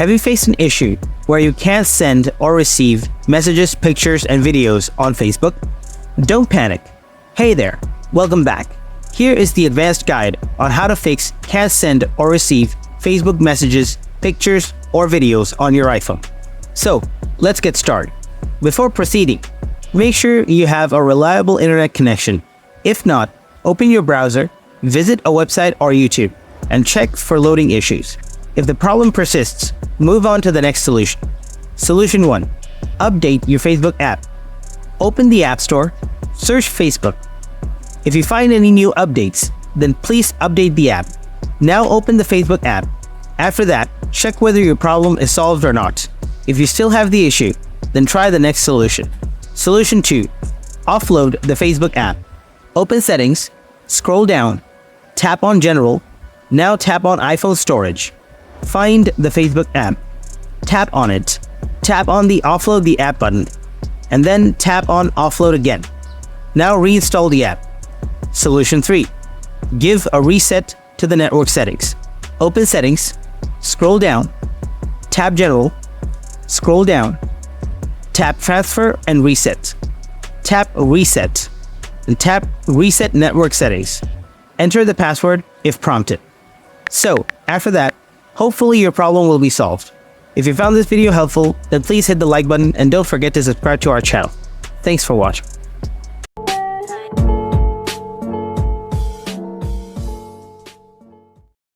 Have you faced an issue where you can't send or receive messages, pictures, and videos on Facebook? Don't panic. Hey there, welcome back. Here is the advanced guide on how to fix can't send or receive Facebook messages, pictures, or videos on your iPhone. So, let's get started. Before proceeding, make sure you have a reliable internet connection. If not, open your browser, visit a website or YouTube, and check for loading issues. If the problem persists, move on to the next solution. Solution 1. Update your Facebook app. Open the App Store, search Facebook. If you find any new updates, then please update the app. Now open the Facebook app. After that, check whether your problem is solved or not. If you still have the issue, then try the next solution. Solution 2. Offload the Facebook app. Open Settings, scroll down, tap on General, now tap on iPhone Storage. Find the Facebook app, tap on it, tap on the Offload the app button, and then tap on Offload again. Now reinstall the app. Solution 3. Give a reset to the network settings. Open Settings, scroll down, tap General, scroll down, tap Transfer and Reset. Tap Reset, and tap Reset Network Settings. Enter the password if prompted. So, after that, hopefully your problem will be solved. If you found this video helpful, then please hit the like button and don't forget to subscribe to our channel. Thanks for watching.